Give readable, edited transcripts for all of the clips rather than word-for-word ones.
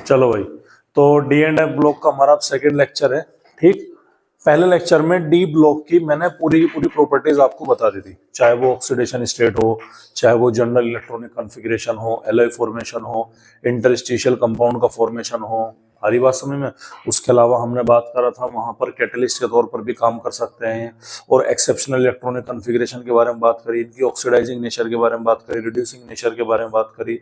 चलो भाई, तो डी एंड एफ ब्लॉक का हमारा सेकंड लेक्चर है। ठीक, पहले लेक्चर में डी ब्लॉक की मैंने पूरी की पूरी प्रॉपर्टीज आपको बता दी थी, चाहे वो ऑक्सीडेशन स्टेट हो, चाहे वो जनरल इलेक्ट्रॉनिक कॉन्फ़िगरेशन हो, एलॉय फॉर्मेशन हो, इंटरस्टिशियल कंपाउंड का फॉर्मेशन हो। हरी बात समझ में। उसके अलावा हमने बात करा था वहां पर कैटलिस्ट के तौर पर भी काम कर सकते हैं, और एक्सेप्शनल इलेक्ट्रॉनिक कॉन्फ़िगरेशन के बारे में बात करी, इनकी ऑक्सीडाइजिंग नेचर के बारे में बात करी, रिड्यूसिंग नेचर के बारे में बात करी,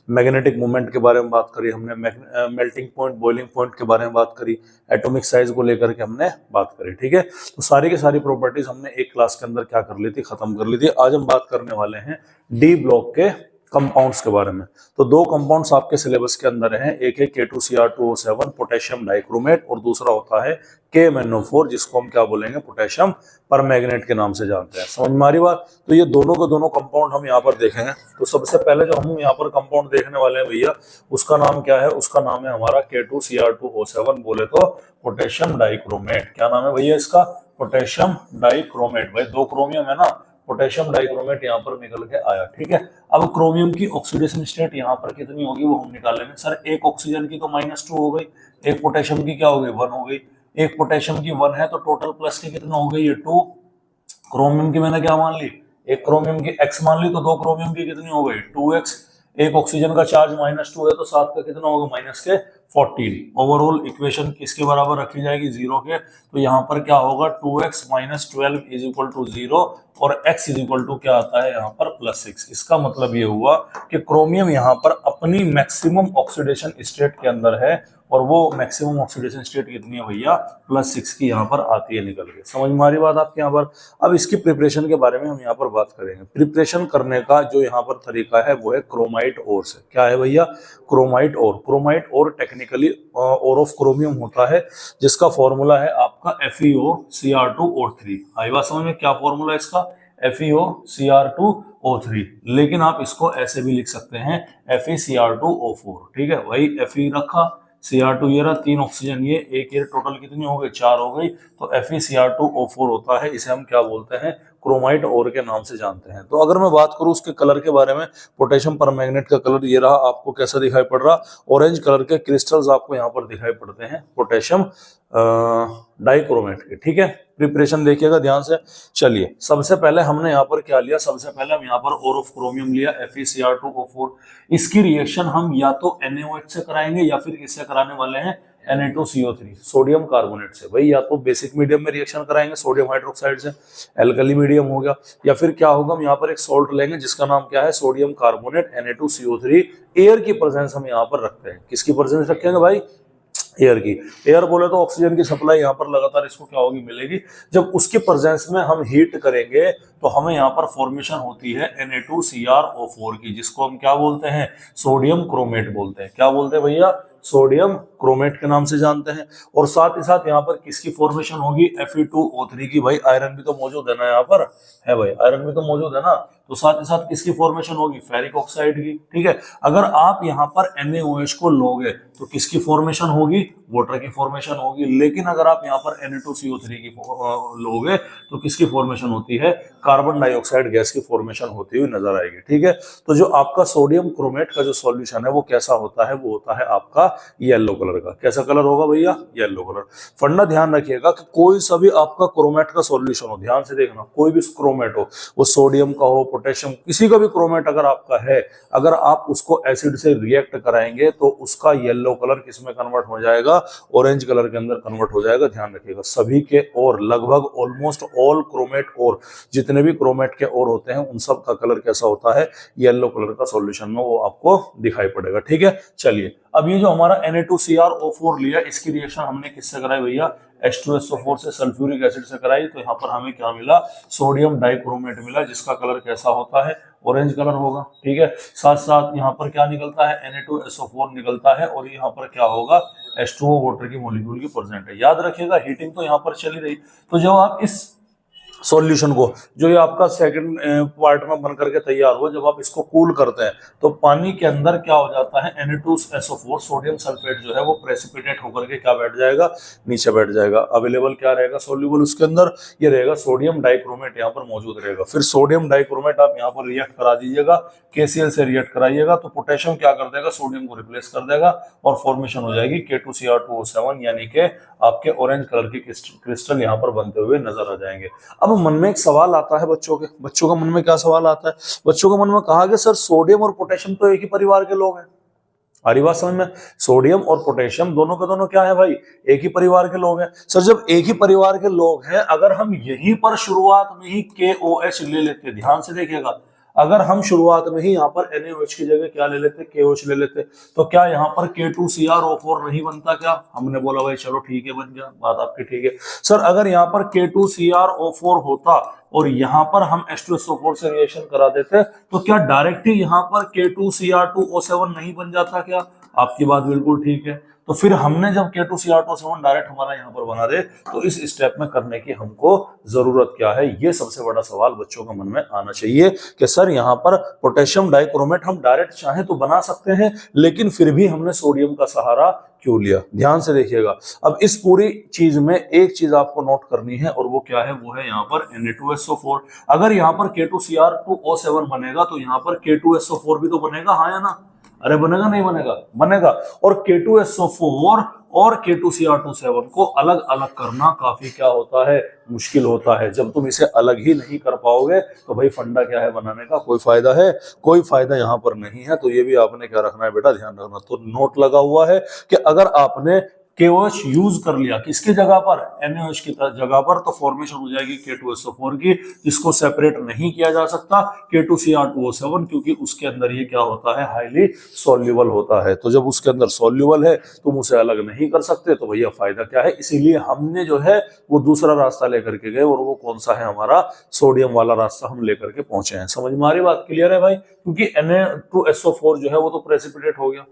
मैग्नेटिक मूवमेंट के बारे में बात करी हमने, मेल्टिंग पॉइंट, बॉइलिंग पॉइंट के बारे में बात करी, एटॉमिक साइज को लेकर के हमने बात करी। ठीक है, तो सारी की सारी प्रॉपर्टीज हमने एक क्लास के अंदर क्या कर ली थी, खत्म कर ली थी। आज हम बात करने वाले हैं डी ब्लॉक के कंपाउंड्स के बारे में। तो दो कंपाउंड्स आपके सिलेबस के अंदर हैं, एक है K2Cr2O7 पोटेशियम डाइक्रोमेट, और दूसरा होता है KMnO4 जिसको हम क्या बोलेंगे, पोटेशियम परमैंगनेट के नाम से जानते हैं। समझ में आ रही बात। तो ये दोनों के दोनों कंपाउंड हम यहाँ पर देखेंगे। तो सबसे पहले जो हम यहाँ पर कंपाउंड देखने वाले हैं भैया, उसका नाम क्या है, उसका नाम है हमारा K2Cr2O7, बोले तो पोटेशियम डाइक्रोमेट। क्या नाम है भैया इसका, पोटेशियम डाइक्रोमेट। भाई दो क्रोमियम है ना, पोटेशियम डाइक्रोमेट यहाँ पर निकल के आया। ठीक है, अब क्रोमियम की ऑक्सीडेशन स्टेट यहाँ पर कितनी होगी वो हम निकालेंगे। सर एक ऑक्सीजन की तो -2 हो गई, एक पोटेशियम की क्या हो गई, 1 हो गई। एक पोटेशियम की 1 है तो टोटल प्लस के कितना हो गई, ये 2। क्रोमियम की मैंने क्या मान ली, एक क्रोमियम की x मान ली, तो दो क्रोमियम की कितनी हो गई, 2x। एक ऑक्सीजन का चार्ज -2 है तो 7 का कितना होगा, -14। ओवरऑल इक्वेशन किसके बराबर रखी जाएगी, 0 के। तो यहाँ पर क्या होगा, 2x - 12 = 0, और x = क्या आता है यहाँ पर +6। इसका मतलब ये हुआ कि क्रोमियम यहाँ पर अपनी मैक्सिमम ऑक्सीडेशन स्टेट के अंदर है, और वो मैक्सिमम ऑक्सीडेशन स्टेट कितनी है भैया, +6 की यहाँ पर आती है निकल के। समझ में आ रही बात आपके यहाँ पर। अब इसकी प्रिपरेशन के बारे में हम यहाँ पर बात करेंगे। प्रिपरेशन करने का जो यहाँ पर तरीका है वो है क्रोमाइट ओर से। क्या है भैया, chromite ore. Chromite ore technically ore of chromium होता है, जिसका फॉर्मूला है आपका FeOCr2O3। आई बात समझ में, क्या फॉर्मूला है इसका, FeOCr2O3। लेकिन आप इसको ऐसे भी लिख सकते हैं, FeCr2O4। ठीक है, वही Fe रखा, Cr2 ये रहा, 3 ऑक्सीजन ये, एक ये, टोटल कितनी हो गई, 4 हो गई। तो FeCr2O4 होता है, इसे हम क्या बोलते हैं, क्रोमाइट ओर के नाम से जानते हैं। तो अगर मैं बात करूं उसके कलर के बारे में, पोटेशियम परमैंगनेट का कलर ये रहा, आपको कैसा दिखाई पड़ रहा, ऑरेंज कलर के क्रिस्टल्स आपको यहाँ पर दिखाई पड़ते हैं पोटेशियम डाइक्रोमेट के। ठीक है, प्रिपरेशन देखिएगा ध्यान से। चलिए, सबसे पहले हमने यहाँ पर क्या लिया, सबसे पहले हम यहाँ पर ओर ऑफ क्रोमियम लिया, FeCr2O4। इसकी रिएक्शन हम या तो NaOH से कराएंगे, या फिर किससे कराने वाले हैं, Na2CO3 सोडियम कार्बोनेट से। भाई या तो बेसिक मीडियम में रिएक्शन कराएंगे सोडियम हाइड्रोक्साइड से, एल्कली मीडियम हो गया, या फिर क्या होगा, हम यहाँ पर एक सॉल्ट लेंगे जिसका नाम क्या है, सोडियम कार्बोनेट Na2CO3। एयर की प्रेजेंस हम यहाँ पर रखते हैं, किसकी प्रेजेंस रखेंगे भाई, एयर की। एयर बोले तो ऑक्सीजन की सप्लाई यहाँ पर लगातार इसको क्या होगी, मिलेगी। जब उसके प्रेजेंस में हम हीट करेंगे तो हमें यहाँ पर फॉर्मेशन होती है Na2Cr2O4 की, जिसको हम क्या बोलते हैं, सोडियम क्रोमेट बोलते हैं। क्या बोलते हैं भैया, सोडियम क्रोमेट के नाम से जानते हैं। और साथ ही साथ यहाँ पर किसकी फॉर्मेशन होगी, Fe2O3 की। भाई आयरन भी तो मौजूद है ना यहाँ पर, है भाई, आयरन भी तो मौजूद है ना। तो साथ ही साथ किसकी फॉर्मेशन होगी, फेरिक ऑक्साइड की। ठीक है, अगर आप यहाँ पर NaOH को लोगे तो किसकी फॉर्मेशन होगी, वाटर की फॉर्मेशन होगी। लेकिन अगर आप यहाँ पर Na2CO3 की लोगे तो किसकी फॉर्मेशन होती है, कार्बन डाइऑक्साइड गैस की फॉर्मेशन होती हुई नजर आएगी। ठीक है, तो जो आपका सोडियम क्रोमेट का जो सॉल्यूशन है वो कैसा होता है, वो होता है आपका येलो कलर का। कैसा कलर होगा भैया, येलो कलर। फंडा ध्यान रखिएगा कि कोई सा भी आपका क्रोमेट का सॉल्यूशन हो, ध्यान से देखना, कोई भी क्रोमेट हो, वो सोडियम का हो, पोटेशियम, किसी का भी क्रोमेट अगर आपका है, अगर आप उसको एसिड से रिएक्ट कराएंगे तो उसका येलो कलर किसमें कन्वर्ट हो जाएगा, ऑरेंज कलर के अंदर कन्वर्ट हो जाएगा। ध्यान रखिएगा, सभी के और लगभग ऑलमोस्ट ऑल क्रोमेट और जितने भी क्रोमेट के और होते हैं उन सब का कलर कैसा होता है, येलो कलर का सॉल्यूशन में वो आपको दिखाई पड़ेगा। ठीक है, चलिए अब ये जो हमारा Na2Cr2O4 लिया, इसकी रिएक्शन हमने किससे कराई भैया, H2SO4 से, सल्फ्यूरिक एसिड से कराई। तो यहाँ पर हमें क्या मिला, सोडियम डाइक्रोमेट मिला, जिसका कलर कैसा होता है, ऑरेंज कलर होगा। ठीक है, साथ साथ यहाँ पर क्या निकलता है, Na2SO4 निकलता है, और यहाँ पर क्या होगा, H2O वाटर की मॉलिक्यूल की प्रेजेंट है। याद रखिएगा हीटिंग तो यहाँ पर चली रही। तो जब आप इस सॉल्यूशन को, जो ये आपका सेकंड पार्ट में बन करके तैयार हो, जब आप इसको कूल करते हैं तो पानी के अंदर क्या हो जाता है, Na2SO4 सोडियम सल्फेट जो है वो प्रेसिपिटेट होकर के क्या बैठ जाएगा, नीचे बैठ जाएगा। अवेलेबल क्या रहेगा सॉल्यूबल उसके अंदर, ये रहेगा सोडियम डाइक्रोमेट यहाँ पर मौजूद रहेगा। फिर सोडियम डाइक्रोमेट आप यहाँ पर रिएक्ट करा दीजिएगा, KCl से रिएक्ट कराइएगा तो पोटेशियम क्या कर देगा, सोडियम को रिप्लेस कर देगा और फॉर्मेशन हो जाएगी K2Cr2O7, यानी कि आपके ऑरेंज कलर की क्रिस्टल यहाँ पर बनते हुए नजर आ जाएंगे। अब मन में एक सवाल आता है बच्चों का मन में क्या सवाल आता है, बच्चों के मन में कहा कि सर सोडियम और पोटेशियम तो एक ही परिवार के लोग हैं। हमारी बात समझ में, सोडियम और पोटेशियम दोनों के दोनों क्या है भाई, एक ही परिवार के लोग हैं। सर जब एक ही परिवार के लोग हैं, अगर हम यहीं पर शुरुआत में ही KOH ले लेते, ध्यान से देखिएगा, अगर हम शुरुआत में ही यहाँ पर NaOH की जगह क्या ले लेते, KOH ले लेते, तो क्या यहाँ पर K2Cr O4 नहीं बनता क्या? हमने बोला भाई चलो ठीक है, बन गया, बात आपकी ठीक है। सर अगर यहाँ पर K2Cr O4 होता और यहाँ पर हम H2SO4 से रिएक्शन करा देते तो क्या डायरेक्ट ही यहाँ पर K2Cr2O7 नहीं बन जाता क्या? आपकी बात बिल्कुल ठीक है। तो फिर हमने जब K2Cr2O7 डायरेक्ट हमारा यहाँ पर बना दे तो इस स्टेप में करने की हमको जरूरत क्या है, ये सबसे बड़ा सवाल बच्चों के मन में आना चाहिए कि सर यहाँ पर पोटेशियम डाइक्रोमेट हम डायरेक्ट चाहे तो बना सकते हैं, लेकिन फिर भी हमने सोडियम का सहारा क्यों लिया? ध्यान से देखिएगा। अब इस पूरी चीज में एक चीज आपको नोट करनी है और वो क्या है, वो है यहाँ पर Na2SO4। अगर यहाँ पर K2Cr2O7 बनेगा तो यहाँ पर K2SO4 भी तो बनेगा, हाँ या ना? अरे बनेगा नहीं बनेगा? बनेगा। और K2SO4 और K2Cr2O7 को अलग अलग करना काफी क्या होता है, मुश्किल होता है। जब तुम इसे अलग ही नहीं कर पाओगे तो भाई फंडा क्या है बनाने का, कोई फायदा है? कोई फायदा यहाँ पर नहीं है। तो ये भी आपने क्या रखना है बेटा, ध्यान रखना। तो नोट लगा हुआ है कि अगर आपने KOH यूज कर लिया किसकी जगह पर, NaOH की जगह पर, तो फॉर्मेशन हो जाएगी K2SO4 की, जिसको सेपरेट नहीं किया जा सकता K2Cr2O7, क्योंकि उसके अंदर ये क्या होता है, हाईली सॉल्युबल होता है। तो जब उसके अंदर सॉल्युबल है तुम उसे अलग नहीं कर सकते, तो भैया फायदा क्या है? इसीलिए हमने जो है वो दूसरा रास्ता लेकर के गए, और वो कौन सा है, हमारा सोडियम वाला रास्ता हम लेकर के पहुंचे हैं। समझ में आ रही बात? क्लियर है भाई? क्योंकि Na2SO4 जो है वो तो प्रेसिपिटेट हो गया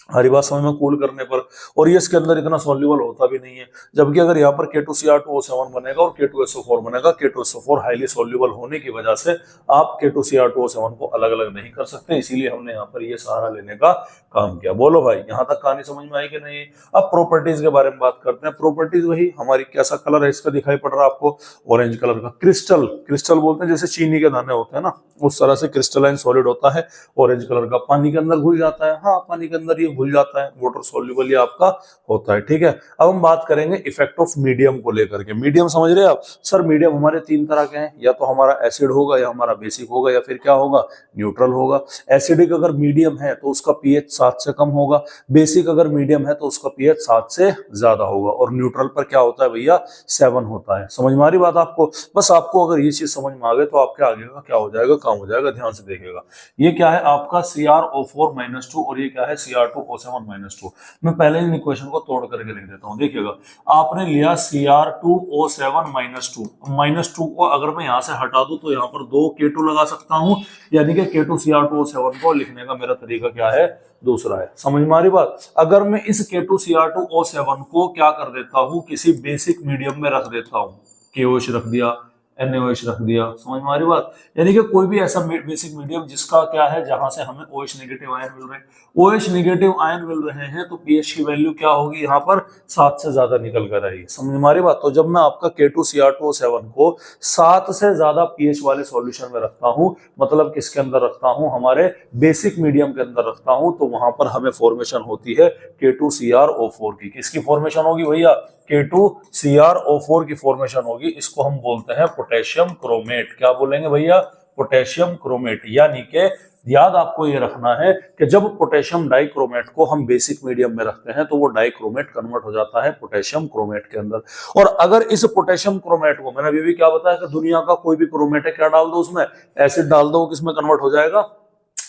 हरी बात समझ में, कूल करने पर, और ये इसके अंदर इतना सॉल्युबल होता भी नहीं है। जबकि अगर यहाँ पर K2Cr2O7 बनेगा और K2SO4 बनेगा, K2SO4 हाईली सॉल्युबल होने की वजह से आप K2Cr2O7 को अलग अलग नहीं कर सकते, इसीलिए हमने यहाँ पर ये सहारा लेने का काम किया। बोलो भाई, यहाँ तक कहानी समझ में आई कि नहीं? अब प्रॉपर्टीज के बारे में बात करते हैं। प्रॉपर्टीज वही हमारी, कैसा कलर है इसका दिखाई पड़ रहा है आपको, ऑरेंज कलर का। क्रिस्टल, क्रिस्टल बोलते हैं जैसे चीनी के दाने होते हैं ना, उस तरह से क्रिस्टलाइन सॉलिड होता है, ऑरेंज कलर का। पानी के अंदर घुल जाता है, हाँ पानी के अंदर ये घुल जाता है, वाटर सॉल्युबल ये आपका होता है, ठीक है। अब हम बात करेंगे इफेक्ट ऑफ मीडियम को लेकर के। मीडियम समझ रहे हैं आप? सर मीडियम हमारे तीन तरह के हैं, या तो हमारा एसिड होगा, या हमारा बेसिक होगा, या फिर क्या होगा, न्यूट्रल होगा। एसिडिक अगर मीडियम है तो उसका पीएच 7 से कम होगा, बेसिक अगर मीडियम है तो उसका पीएच 7 से ज्यादा होगा, और न्यूट्रल पर क्या होता है भैया, 7 होता है। समझ में आ रही बात आपको? बस आपको अगर ये चीज समझ में आ गई तो आपके आगे का क्या हो जाएगा, काम हो जाएगा। ध्यान से देखिएगा, ये क्या है आपका CrO4-2 और ये क्या है Cr2O7-2। मैं पहले इन इक्वेशन को तोड़ करके लिख देता हूं। देखिएगा, आपने लिया Cr2O7-2, -2 को अगर मैं यहां से हटा दूं तो यहां पर 2 K2 लगा सकता हूं, यानी कि K2Cr2O7 को लिखने का मेरा तरीका क्या है, दूसरा है। समझ में आ रही बात? अगर मैं इस K2Cr2O7 को क्या कर देता हूं, किसी बेसिक मीडियम में रख देता हूं, KOH रख दिया, NaOH रख दिया, समझ में आ रही बात? यानी कि कोई भी ऐसा बेसिक मीडियम जिसका क्या है, जहां से हमें OH नेगेटिव आयन मिल रहे हैं, OH नेगेटिव आयन मिल रहे हैं, तो pH की वैल्यू क्या होगी, यहाँ पर 7 से ज्यादा निकल कर आएगी। समझ में आ रही बात? तो जब मैं आपका K2Cr2O7 को 7 से ज्यादा pH वाले सॉल्यूशन में रखता हूं, मतलब किसके अंदर रखता हूं, हमारे बेसिक मीडियम के अंदर रखता हूं, तो वहां पर हमें फॉर्मेशन होती है K2Cr O4 की। किसकी फॉर्मेशन होगी भैया? K2Cr O4 की फॉर्मेशन होगी। इसको हम बोलते हैं पोटेशियम क्रोमेट। क्या बोलेंगे भैया? Potassium chromate. यानी कि याद आपको ये रखना है कि जब पोटेशियम डाइक्रोमेट को हम बेसिक मीडियम में रखते हैं तो वो डाइक्रोमेट कन्वर्ट हो जाता है पोटेशियम क्रोमेट के अंदर। और अगर इस पोटेशियम क्रोमेट को, मैंने अभी भी क्या बताया कि दुनिया का कोई भी क्रोमेट है, क्या डाल दो उसमें, एसिड डाल दो, किसमें कन्वर्ट हो जाएगा,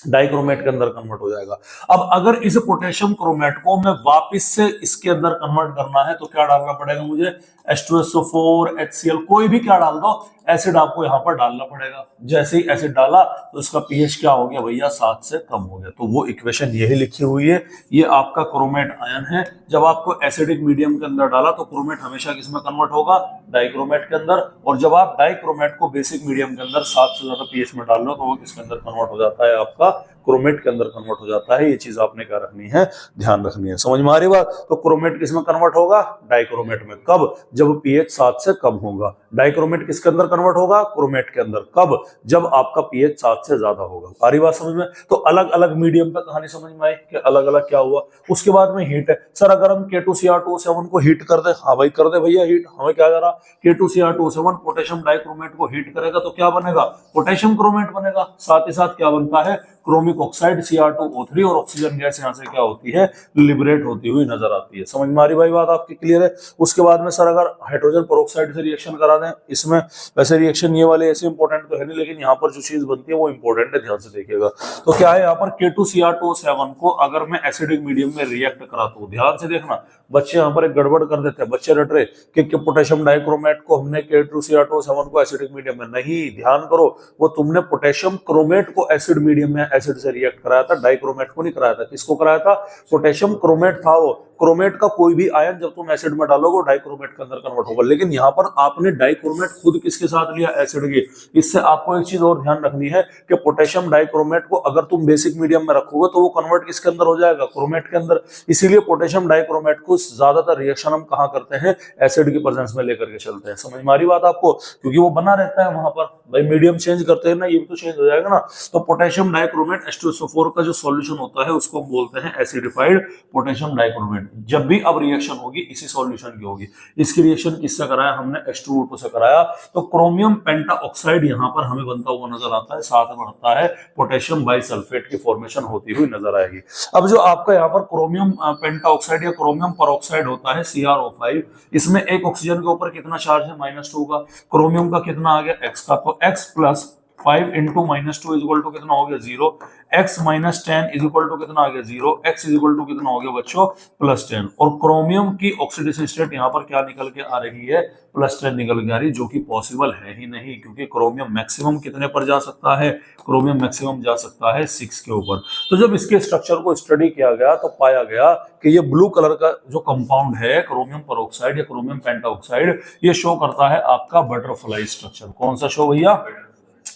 डाइक्रोमेट के अंदर कन्वर्ट हो जाएगा। अब अगर इस पोटेशियम क्रोमेट को मैं वापस से इसके अंदर कन्वर्ट करना है तो क्या डालना पड़ेगा मुझे, H2SO4 HCl कोई भी क्या डाल दो, एसिड आपको यहाँ पर डालना पड़ेगा। जैसे ही एसिड डाला तो इसका पीएच क्या हो गया भैया, 7 से कम हो गया। तो वो इक्वेशन यही लिखी हुई है, ये आपका क्रोमेट आयन है। जब आपको एसिडिक मीडियम के अंदर डाला तो क्रोमेट हमेशा किसमें कन्वर्ट होगा, डाइक्रोमेट के अंदर। और जब आप डाइक्रोमेट को बेसिक मीडियम के अंदर 7 से ज्यादा पीएच में डाल लो तो वो किसके अंदर कन्वर्ट हो जाता है, आपका क्रोमेट के अंदर कन्वर्ट हो जाता है। ये चीज आपने क्या रखनी है, ध्यान रखनी है। समझ में आ रही बात? तो क्रोमेट किसमें कन्वर्ट होगा, डाइक्रोमेट में। कब, जब पीएच 7 से कम होगा। डाइक्रोमेट किसके अंदर कन्वर्ट होगा, क्रोमेट के अंदर। कब, जब आपका पीएच 7 से ज्यादा होगा। आ रही बात समझ में? तो अलग अलग मीडियम पे कहानी समझ में आई कि अलग अलग क्या हुआ। उसके बाद में हीट है। सर अगर हम K2Cr2O7 को हीट कर दे, हाँ भाई कर दे भैया हीट, हमें क्या जा रहा, K2Cr2O7 पोटेशियम डाइक्रोमेट को हीट करेगा तो क्या बनेगा, पोटेशियम क्रोमेट बनेगा। साथ ही साथ क्या बनता है, क्रोमिक ऑक्साइड Cr2O3, और ऑक्सीजन गैस यहाँ से क्या होती है, लिबरेट होती हुई नजर आती है। समझ में आ रही भाई बात आपकी, क्लियर है? उसके बाद में सर अगर हाइड्रोजन पेरोक्साइड से रिएक्शन करा दें, इसमें वैसे रिएक्शन ये वाले ऐसे इंपॉर्टेंट तो है नहीं, लेकिन यहाँ पर जो चीज बनती है वो इंपॉर्टेंट है, ध्यान से देखिएगा। तो क्या है यहाँ पर, K2Cr2O7 को अगर मैं एसिडिक मीडियम में रिएक्ट कराता हूँ, ध्यान से देखना, बच्चे यहाँ पर एक गड़बड़ कर देते हैं, बच्चे रट रहे कि पोटेशियम डाइक्रोमेट को हमने K2Cr2O7 को एसिडिक मीडियम में, नहीं, ध्यान करो, वो तुमने पोटेशियम क्रोमेट को एसिड मीडियम में एसिड से रिएक्ट कराया था, डाइक्रोमेट को नहीं कराया था। किसको कराया था, पोटेशियम क्रोमेट था वो। क्रोमेट का कोई भी आयन जब तुम एसिड में डालोगे डाइक्रोमेट के अंदर कन्वर्ट होगा। लेकिन यहाँ पर आपने डाइक्रोमेट खुद किसके साथ लिया, एसिड के। इससे आपको एक चीज और ध्यान रखनी है कि पोटेशियम डाइक्रोमेट को अगर तुम बेसिक मीडियम में रखोगे तो वो कन्वर्ट किसके अंदर हो जाएगा, क्रोमेट के अंदर। इसीलिए पोटेशियम डाइक्रोमेट को ज्यादातर रिएक्शन हम कहाँ करते हैं, एसिड की प्रेजेंस में लेकर के चलते हैं। समझ में आ रही बात आपको? क्योंकि वो बना रहता है वहां पर, भाई मीडियम चेंज करते हैं ना, ये भी तो चेंज हो जाएगा ना। तो पोटेशियम डाइक्रोमेट H2SO4 का जो सॉल्यूशन होता है उसको हम बोलते हैं एसिडिफाइड पोटेशियम डाइक्रोमेट। जब भी अब रिएक्शन होगी इसी सॉल्यूशन की होगी। इसकी रिएक्शन किससे कराया हमने, H2O2 से कराया। तो क्रोमियम पेंटाऑक्साइड यहाँ पर हमें बनता हुआ नजर आता है, साथ में बनता है पोटेशियम बाइसल्फेट की फॉर्मेशन होती हुई नजर आएगी। अब जो आपका यहाँ पर क्रोमियम पेंटाऑक्साइड या क्रोमियम परऑक्साइड होता है CrO5, इसमें एक ऑक्सीजन के ऊपर कितना चार्ज है, -2 का। क्रोमियम का कितना आ गया, x का, तो x plus 5 into -2 is equal to कितना हो गया, 0। x minus 10 is equal to कितना आ गया, 0। x इज इक्वल टू कितना हो गया बच्चों, +10। और क्रोमियम की ऑक्सीडेशन स्टेट यहाँ पर क्या निकल के आ रही है, +10 निकल के आ रही, जो कि पॉसिबल है ही नहीं, क्योंकि क्रोमियम मैक्सिमम कितने पर जा सकता है, क्रोमियम मैक्सिमम जा सकता है 6 के ऊपर। तो जब इसके स्ट्रक्चर को स्टडी किया गया तो पाया गया कि ये ब्लू कलर का जो कंपाउंड है क्रोमियम परऑक्साइड या क्रोमियम पेंटाऑक्साइड, ये शो करता है आपका बटरफ्लाई स्ट्रक्चर। कौन सा शो भैया,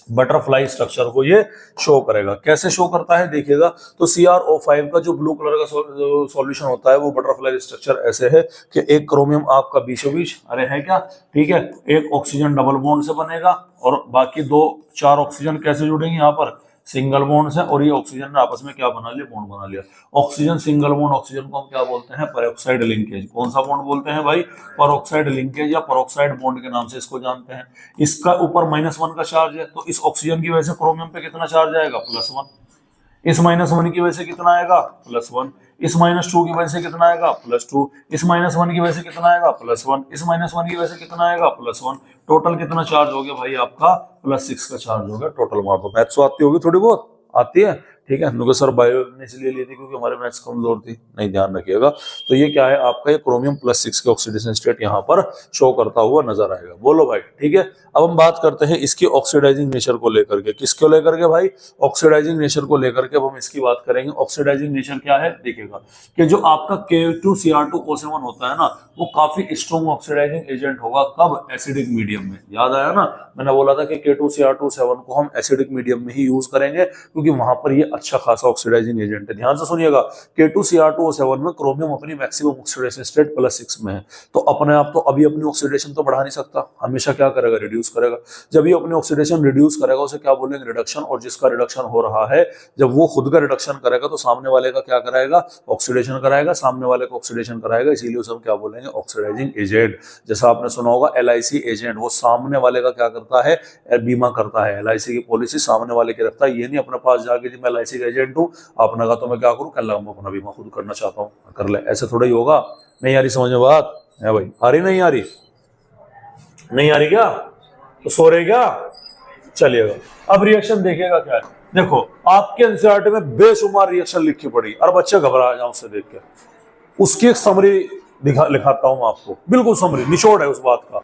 बटरफ्लाई स्ट्रक्चर को ये शो करेगा। कैसे शो करता है देखिएगा, तो CrO5 का जो ब्लू कलर का सॉल्यूशन होता है वो बटरफ्लाई स्ट्रक्चर ऐसे है कि एक क्रोमियम आपका बीचों बीच, अरे है क्या, ठीक है, एक ऑक्सीजन डबल बॉन्ड से बनेगा और बाकी 4 ऑक्सीजन कैसे जुड़ेंगे यहाँ पर, सिंगल बॉन्ड से, और ये ऑक्सीजन ने आपस में क्या बना लिया, बॉन्ड बना लिया। ऑक्सीजन सिंगल बॉन्ड ऑक्सीजन को हम क्या बोलते हैं, पेरोक्साइड लिंकेज। कौन सा बॉन्ड बोलते हैं भाई, पेरोक्साइड लिंकेज या पेरोक्साइड बॉन्ड के नाम से इसको जानते हैं। इसका ऊपर -1 का चार्ज है, तो इस ऑक्सीजन की वजह से क्रोमियम पे कितना चार्ज आएगा, +1। इस -1 की वजह से कितना आएगा, +1। इस -2 की वजह से कितना आएगा, +2। इस -1 की वजह से कितना आएगा, +1। इस -1 की वजह से कितना आएगा, +1। टोटल कितना चार्ज हो गया भाई आपका, +6 का चार्ज हो गया। टोटल मार दो। मैथ्स आती होगी थोड़ी बहुत, आती है, ठीक है। नुके सर बायो ने इसलिए ली थी क्योंकि हमारे मैथ्स कमजोर थी, नहीं, ध्यान रखिएगा। तो ये क्या है आपका, ये क्रोमियम +6 के ऑक्सीडेशन स्टेट यहाँ पर शो करता हुआ नजर आएगा। बोलो भाई, ठीक है। अब हम बात करते हैं इसकी ऑक्सीडाइजिंग नेचर को लेकर के। किसको लेकर के भाई, ऑक्सीडाइजिंग नेचर को लेकर के अब हम इसकी बात करेंगे। ऑक्सीडाइजिंग नेचर क्या है देखिएगा, कि जो आपका K2Cr2O7 होता है ना, वो काफी स्ट्रॉन्ग ऑक्सीडाइजिंग एजेंट होगा। कब, एसिडिक मीडियम में। याद आया ना, मैंने बोला था कि K2Cr2O7 को हम एसिडिक मीडियम में ही यूज करेंगे क्योंकि वहां पर ये अच्छा खासा ऑक्सीडाइजिंग एजेंट है। ध्यान से सुनिएगा, K2Cr2O7 में क्रोमियम अपनी मैक्सिमम ऑक्सीडेशन स्टेट +6 में है, तो अपने आप तो अभी अपनी ऑक्सीडेशन तो बढ़ा नहीं सकता, हमेशा क्या करेगा, रिड्यूस करेगा। जब ये अपनी ऑक्सीडेशन रिड्यूस करेगा उसे क्या बोलेंगे, रिडक्शन। और जिसका रिडक्शन हो रहा है, जब वो खुद का रिडक्शन करेगा तो सामने वाले का क्या कराएगा, ऑक्सीडेशन कराएगा, सामने वाले को ऑक्सीडेशन कराएगा, इसीलिए उसे हम क्या बोलेंगे, ऑक्सीडाइजिंग एजेंट। जैसा आपने सुना होगा LIC एजेंट, वो सामने वाले का क्या करता है, बीमा करता है। LIC की पॉलिसी सामने वाले की रखता है, ये नहीं अपने पास जाके जी मैं LIC का एजेंट हूँ, आपने कहा तो मैं क्या करूँ, कल मैं अपना बीमा खुद करना चाहता हूँ, कर ले। ऐसे थोड़ा ही होगा। नहीं आ रही समझ में बात है भाई, आ रही नहीं आ रही, नहीं आ रही क्या, तो सो रहे क्या, चलिएगा। अब रिएक्शन देखिएगा क्या है, देखो आपके एनसीईआरटी में बेशुमार रिएक्शन लिखी पड़ी और बच्चे घबरा जाओ उसे देख के। उसकी एक समरी लिखाता हूं मैं आपको, बिल्कुल समरी निचोड़ है उस बात का,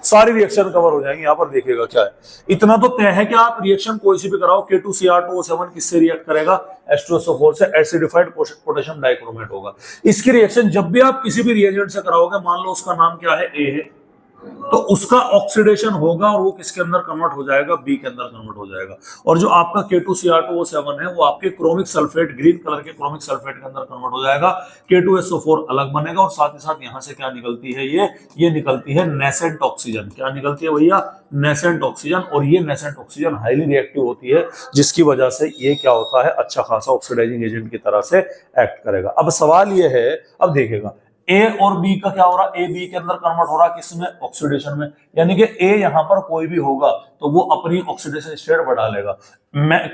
सारी रिएक्शन कवर हो जाएंगी। यहाँ पर देखिएगा क्या है, इतना तो तय है कि आप रिएक्शन कोई सी भी कराओ, K2Cr2O7 किससे रिएक्ट करेगा, H2SO4 से, एसिडिफाइड पोटेशियम डाइक्रोमेट होगा। इसकी रिएक्शन जब भी आप किसी भी रिएजेंट से कराओगे, मान लो उसका नाम क्या है, A है, तो उसका ऑक्सीडेशन होगा और वो किसके अंदर कन्वर्ट हो जाएगा, बी के अंदर कन्वर्ट हो जाएगा। और जो आपका K2Cr2O7 है वो आपके क्रोमिक सल्फेट, ग्रीन कलर के क्रोमिक सल्फेट के अंदर कन्वर्ट हो जाएगा, K2SO4 अलग बनेगा। और साथ ही साथ यहां से क्या निकलती है, ये निकलती है नेसेंट ऑक्सीजन। क्या निकलती है भैया, नेसेंट ऑक्सीजन। और ये नेसेंट ऑक्सीजन हाईली रिएक्टिव होती है, जिसकी वजह से ये क्या होता है, अच्छा खासा ऑक्सीडाइजिंग एजेंट की तरह से एक्ट करेगा। अब सवाल ये है, अब देखिएगा ए और बी का क्या हो रहा है, ए बी के अंदर कन्वर्ट हो रहा है किसमें, ऑक्सीडेशन में, यानी कि ए यहां पर कोई भी होगा तो वो अपनी ऑक्सीडेशन स्टेट बढ़ा लेगा।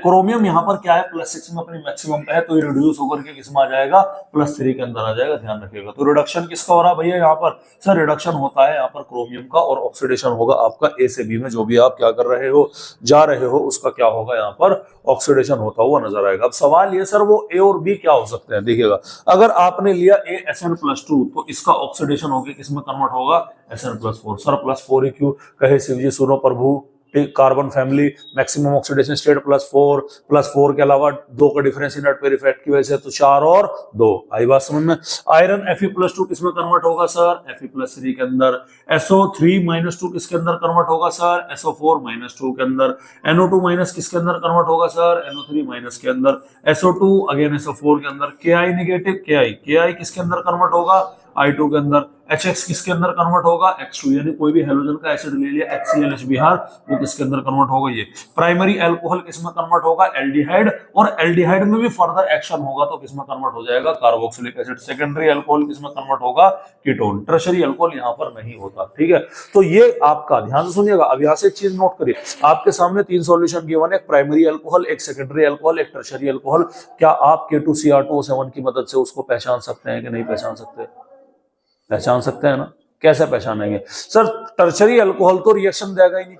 क्रोमियम यहां पर क्या है, +6 में अपनी मैक्सिमम पे है, तो ये रिड्यूस होकर के किसमें आ जाएगा, +3 के अंदर आ जाएगा, ध्यान रखिएगा। तो रिडक्शन किसका हो रहा है भैया यहाँ पर, सर रिडक्शन होता है यहाँ पर क्रोमियम का, और ऑक्सीडेशन होगा आपका ए से बी में, जो भी आप क्या कर रहे हो, जा रहे हो, उसका क्या होगा यहाँ पर ऑक्सीडेशन होता हुआ नजर आएगा। अब सवाल ये सर वो ए और बी क्या हो सकते हैं, देखिएगा अगर आपने लिया ASN+2 तो इसका ऑक्सीडेशन होकर किसमें कन्वर्ट होगा, SN+4। सर +4 ही क्यों कहे शिव जी, सुनो प्रभु, carbon family maximum oxidation state +4 के अलावा 2 का डिफरेंस इनर्ट पेयर इफेक्ट की वजह से, तो 4 और 2, आई बात समझ में। आयरन Fe+2 किसमें कन्वर्ट होगा सर, Fe+3 के अंदर। SO3-2 किसके अंदर कन्वर्ट होगा सर, SO4-2 के अंदर। NO2- किसके अंदर कन्वर्ट होगा सर, NO3- के अंदर। SO2 अगेन SO4 के अंदर। Ki नेगेटिव, Ki किसके अंदर कन्वर्ट होगा, I2 के अंदर। HX किसके अंदर कन्वर्ट होगा, X2, यानी कोई भी हेलोजन का एसिड ले लिया, HCl बिहार, वो किसके अंदर कन्वर्ट होगा, ये। प्राइमरी अल्कोहल किसमें कन्वर्ट होगा, एल्डिहाइड, और एल्डिहाइड में भी फर्दर एक्शन होगा तो किसमें कन्वर्ट हो जाएगा, कार्बोक्सिलिक एसिड। सेकेंडरी अल्कोहल किसमें कन्वर्ट होगा, कीटोन। टर्शरी अल्कोहल यहाँ पर नहीं होता, ठीक है। तो ये आपका ध्यान से सुनिएगा। अब यहाँ से एक चीज नोट करिए, आपके सामने 3 सॉल्यूशन गिवन है, एक प्राइमरी अल्कोहल, एक सेकेंडरी अल्कोहल, एक टर्शरी अल्कोहल। क्या आप K2Cr2O7 की मदद से उसको पहचान सकते हैं कि नहीं पहचान सकते, पहचान सकते हैं ना, कैसे पहचानेंगे सर, टर्शरी अल्कोहल तो रिएक्शन देगा ही नहीं।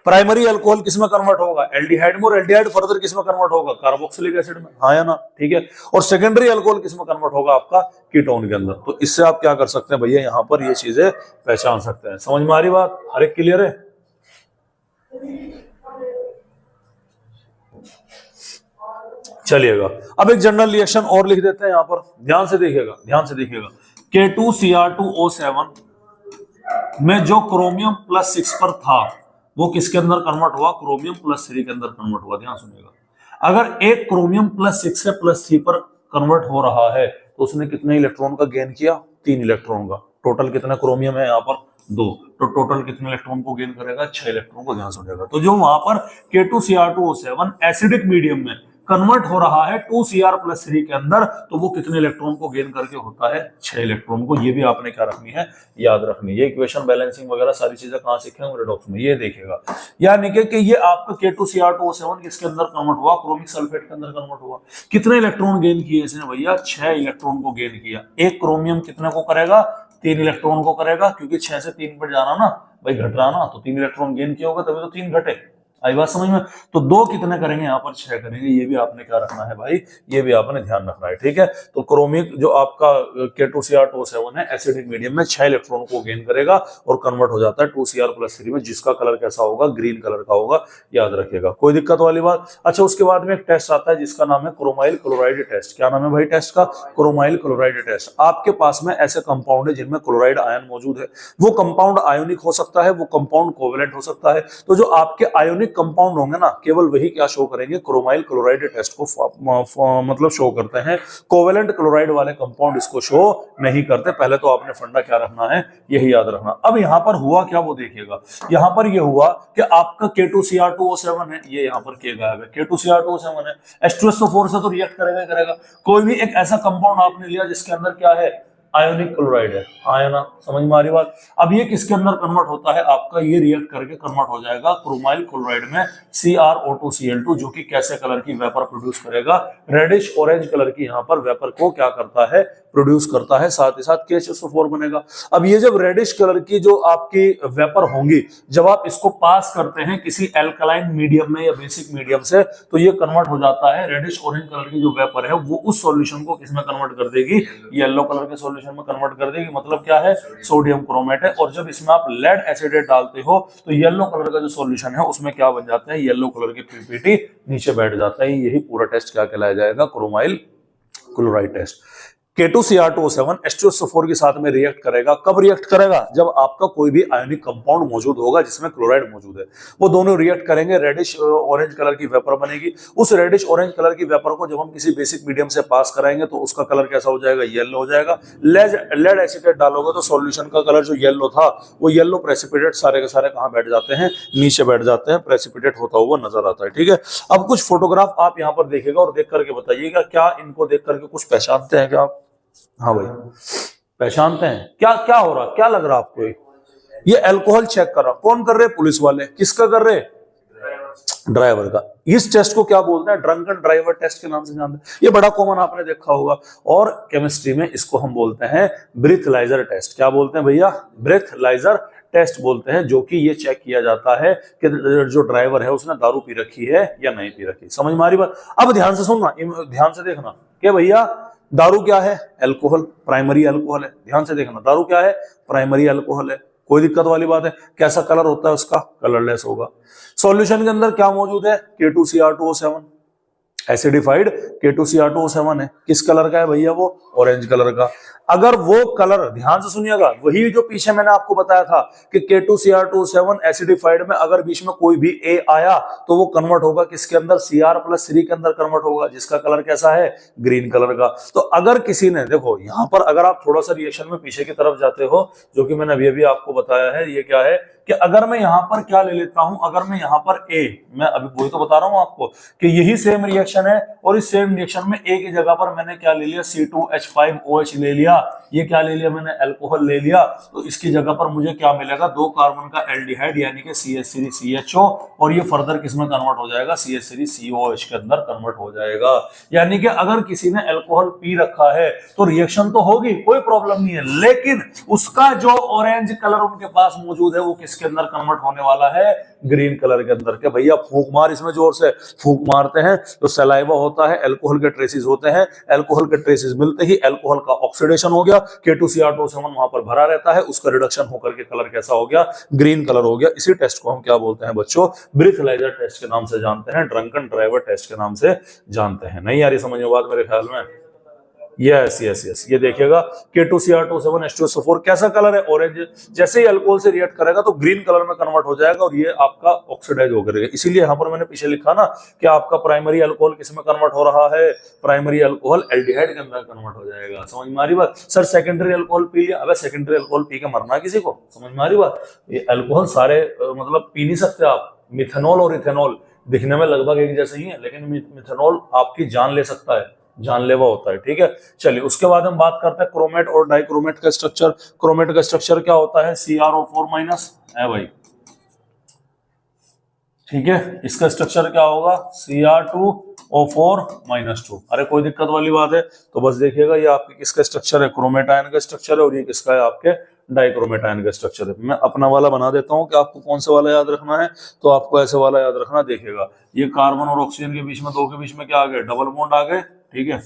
प्राइमरी अल्कोहल किसमें कन्वर्ट होगा, एल्डिहाइड में, और एल्डिहाइड फर्दर किसमें कन्वर्ट होगा, कार्बोक्सिलिक एसिड में, हाँ या ना, ठीक है। और सेकेंडरी अल्कोहल किसमें कन्वर्ट होगा, आपका कीटोन के अंदर। तो इससे आप क्या कर सकते हैं भैया, यहां पर ये चीजें पहचान सकते हैं। समझ में आ रही बात, हर एक क्लियर है। चलिएगा अब एक जनरल रिएक्शन और लिख देते हैं यहां पर, ध्यान से देखिएगा, ध्यान से देखिएगा। K2Cr2O7 में जो क्रोमियम +6 पर था वो किसके अंदर कन्वर्ट हुआ, क्रोमियम +3 के अंदर कन्वर्ट हुआ। ध्यान सुनिएगा, अगर एक क्रोमियम +6 से +3 पर कन्वर्ट हो रहा है तो उसने कितने इलेक्ट्रॉन का गेन किया, 3 इलेक्ट्रॉन का। टोटल कितना क्रोमियम है यहाँ पर, 2, तो टोटल कितने इलेक्ट्रॉन को गेन करेगा, 6 इलेक्ट्रॉन को। ध्यान सुनिएगा, तो जो वहां पर K2Cr2O7 एसिडिक मीडियम में कन्वर्ट हो रहा है 2Cr+3 के अंदर, तो वो कितने इलेक्ट्रॉन को गेन करके होता है, 6 इलेक्ट्रॉन को। ये भी आपने क्या रखनी है, याद रखनी है। ये इक्वेशन बैलेंसिंग वगैरह सारी चीजें कहां सीखेंगे, रेडॉक्स में, ये देखिएगा। यानी कि ये आपका K2Cr2O7 किसके अंदर कन्वर्ट हुआ, क्रोमिक सल्फेट के अंदर कन्वर्ट हुआ। कितने इलेक्ट्रॉन गेन किए इसने भैया, 6 इलेक्ट्रॉन को गेन किया। एक क्रोमियम कितने को करेगा, 3 इलेक्ट्रॉन को करेगा, क्योंकि 6 से 3 पर जाना ना भाई, घट रहा ना, तो 3 इलेक्ट्रॉन गेन किया होगा तभी तो 3 घटे, आई बात समझ में। तो 2 कितने करेंगे, यहाँ पर 6 करेंगे। ये भी आपने क्या रखना है भाई, ये भी आपने ध्यान रखना है, ठीक है। तो क्रोमिक जो आपका K2Cr2O7 है एसिडिक मीडियम में 6 इलेक्ट्रॉन को गेन करेगा और कन्वर्ट हो जाता है 2Cr+3 में, जिसका कलर कैसा होगा, ग्रीन कलर का होगा, याद रखिएगा, कोई दिक्कत वाली बात। अच्छा, उसके बाद में एक टेस्ट आता है जिसका नाम है क्रोमाइल क्लोराइड टेस्ट। क्या नाम है भाई टेस्ट का, क्रोमाइल क्लोराइड टेस्ट। आपके पास में ऐसे कंपाउंड है जिनमें क्लोराइड आयन मौजूद है। वो कंपाउंड आयोनिक हो सकता है, वो कंपाउंड कोवेलेंट हो सकता है। तो जो आपके आयोनिक कंपाउंड होंगे ना, केवल वही क्या शो करेंगे, क्रोमाइल क्लोराइड टेस्ट को मतलब शो करते हैं। कोवेलेंट क्लोराइड वाले कंपाउंड इसको शो नहीं करते। पहले तो आपने फंडा क्या रखना है, यही याद रखना। अब यहां पर हुआ क्या वो देखिएगा, यहां पर ये हुआ कि आपका K2Cr2O7 है, ये यहां पर K गायब है, K2Cr2O7 है, H2SO4 से तो रिएक्ट करेगा ही करेगा। कोई भी एक ऐसा कंपाउंड आपने लिया जिसके अंदर क्या है, आयोनिक क्लोराइड है, आया ना, समझ में आ रही बात। अब ये किसके अंदर कन्वर्ट होता है, आपका ये रिएक्ट करके कन्वर्ट हो जाएगा क्रोमाइल क्लोराइड में CrO2Cl2, जो कि कैसे कलर की वेपर प्रोड्यूस करेगा, रेडिश ऑरेंज कलर की यहाँ पर वेपर को क्या करता है, प्रोड्यूस करता है, साथ ही साथ KCSO4 बनेगा। अब ये जब रेडिश कलर की जो आपकी वेपर होंगी, जब आप इसको पास करते हैं किसी एल्कलाइन मीडियम में या बेसिक मीडियम से, तो ये कन्वर्ट हो जाता है, रेडिश ऑरेंज कलर की जो वेपर है वो उस सॉल्यूशन को किसमें कन्वर्ट कर देगी, येलो कलर के सॉल्यूशन में कन्वर्ट कर देगी। मतलब क्या है, सोडियम क्रोमेट है। और जब इसमें आप लेड एसिडेट डालते हो तो येलो कलर का जो सॉल्यूशन है उसमें क्या बन जाता है, येलो कलर की पीपीटी नीचे बैठ जाता है। यही पूरा टेस्ट क्या कहलाया जाएगा, chromyl chloride test. K2Cr2O7 H2SO4 के साथ में रिएक्ट करेगा। कब रिएक्ट करेगा, जब आपका कोई भी आयनिक कंपाउंड मौजूद होगा जिसमें क्लोराइड मौजूद है। वो दोनों रिएक्ट करेंगे, रेडिश ऑरेंज कलर की वेपर बनेगी। उस रेडिश ऑरेंज कलर की वेपर को जब हम किसी बेसिक मीडियम से पास कराएंगे तो उसका कलर कैसा हो जाएगा, येलो हो जाएगा। लेड एसिडेट डालोगे तो सॉल्यूशन का कलर जो येलो था वो येलो प्रेसिपिटेट सारे के सारे कहां बैठ जाते हैं, नीचे बैठ जाते हैं, प्रेसिपिटेट होता हुआ नजर आता है। ठीक है, अब कुछ फोटोग्राफ आप यहाँ पर देखिएगा और देख करके बताइएगा, क्या इनको देख करके कुछ पहचानते हैं क्या आप? हाँ भाई, पहचानते हैं? क्या क्या हो रहा, क्या लग रहा आपको? ये अल्कोहल चेक कर रहा, कौन कर रहे? पुलिस वाले। किसका कर रहे? ड्राइवर का। इस टेस्ट को क्या बोलते हैं? ड्रंकन ड्राइवर टेस्ट के नाम से जानते हैं। ये बड़ा कॉमन आपने देखा होगा। और केमिस्ट्री में इसको हम बोलते हैं ब्रीथलाइजर टेस्ट। क्या बोलते हैं भैया? ब्रीथलाइजर टेस्ट बोलते हैं, जो कि ये चेक किया जाता है कि जो ड्राइवर है उसने दारू पी रखी है या नहीं पी रखी। समझ में आ रही बात? अब ध्यान से सुनना, ध्यान से देखना कि भैया दारू क्या है? अल्कोहल, प्राइमरी अल्कोहल है। ध्यान से देखना, दारू क्या है? प्राइमरी अल्कोहल है। कोई दिक्कत वाली बात है? कैसा कलर होता है उसका? कलरलेस होगा। सॉल्यूशन के अंदर क्या मौजूद है? K2Cr2O7 एसिडिफाइड K2Cr2O7 है। किस कलर का है भैया? वो ऑरेंज कलर का। अगर वो कलर, ध्यान से सुनिएगा, वही जो पीछे मैंने आपको बताया था कि K2Cr2O7 एसिडिफाइड में अगर बीच में कोई भी A आया तो वो कन्वर्ट होगा किसके अंदर? Cr+3 के अंदर कन्वर्ट होगा, जिसका कलर कैसा है? ग्रीन कलर का। तो अगर किसी ने, देखो यहां पर अगर आप थोड़ा सा रिएक्शन में पीछे की तरफ जाते हो, जो कि मैंने अभी आपको बताया है, ये क्या है कि अगर मैं यहां पर क्या ले लेता हूं, अगर मैं यहां पर A, मैं अभी वही तो बता रहा हूं आपको कि यही सेम रिएक्शन है, और इस सेम रिएक्शन में A की जगह पर मैंने क्या ले लिया? C2H5OH ले लिया। ये क्या ले लिया मैंने? अल्कोहल ले लिया। तो इसकी जगह पर मुझे क्या मिलेगा? 2 कार्बन का एल्डिहाइड यानी कि CH3CHO, और ये फर्दर किसमें कन्वर्ट हो जाएगा? CH3COH के अंदर कन्वर्ट हो जाएगा। यानी कि अगर किसी ने अल्कोहल पी रखा है तो रिएक्शन तो होगी, कोई प्रॉब्लम नहीं है, लेकिन उसका जो ऑरेंज कलर उनके पास मौजूद है वो किसके अंदर कन्वर्ट होने वाला है? ग्रीन कलर के अंदर। के भैया फूंक मार, इसमें जोर से फूंक मारते हैं तो सलाइवा होता है, अल्कोहल के ट्रेसेस होते हैं। अल्कोहल के ट्रेसेस मिलते ही अल्कोहल का ऑक्सीडेशन हो गया, K2Cr2O7 वहां पर भरा रहता है, उसका रिडक्शन होकर के कलर कैसा हो गया? ग्रीन कलर हो गया। इसी टेस्ट को हम क्या बोलते हैं बच्चों? ब्रीथलाइजर टेस्ट के नाम से जानते हैं, ड्रंकन ड्राइवर टेस्ट के नाम से जानते हैं। नहीं आ रही समझ में बात मेरे ख्याल में? यस यस यस, ये देखिएगा K2Cr2O7 H2SO4 कैसा कलर है? ऑरेंज। जैसे ही अल्कोहल से रिएक्ट करेगा तो ग्रीन कलर में कन्वर्ट हो जाएगा और ये आपका ऑक्सीडाइज हो करेगा। इसीलिए यहां पर मैंने पीछे लिखा ना कि आपका प्राइमरी अल्कोहल किसमें कन्वर्ट हो रहा है? प्राइमरी अल्कोहल एल्डिहाइड के अंदर कन्वर्ट हो जाएगा। समझ में आ रही बात? सर सेकेंडरी अल्कोहल पी लिया, अबे सेकेंडरी अल्कोहल पी के मरना किसी को? समझ में आ रही बात? ये अल्कोहल सारे मतलब पी नहीं सकते आप। मिथेनॉल और इथेनॉल दिखने में लगभग एक जैसे ही है, लेकिन मिथेनॉल आपकी जान ले सकता है, जानलेवा होता है। ठीक है, चलिए उसके बाद हम बात करते हैं क्रोमेट और डाइक्रोमेट का स्ट्रक्चर। क्रोमेट का स्ट्रक्चर क्या होता है? CrO4- है भाई। ठीक है, इसका स्ट्रक्चर क्या होगा? Cr2O4-2। अरे कोई दिक्कत वाली बात है तो बस देखिएगा, ये आपके किसका स्ट्रक्चर है? क्रोमेट आयन का स्ट्रक्चर है, और ये किसका है? आपके डाइक्रोमेट आयन का स्ट्रक्चर है। मैं अपना वाला बना देता हूं कि आपको कौन सा वाला याद रखना है, तो आपको ऐसे वाला याद रखना। देखिएगा, ये कार्बन और ऑक्सीजन के बीच में, 2 के बीच में क्या आ गए? डबल बॉन्ड आ गए। ठीक है,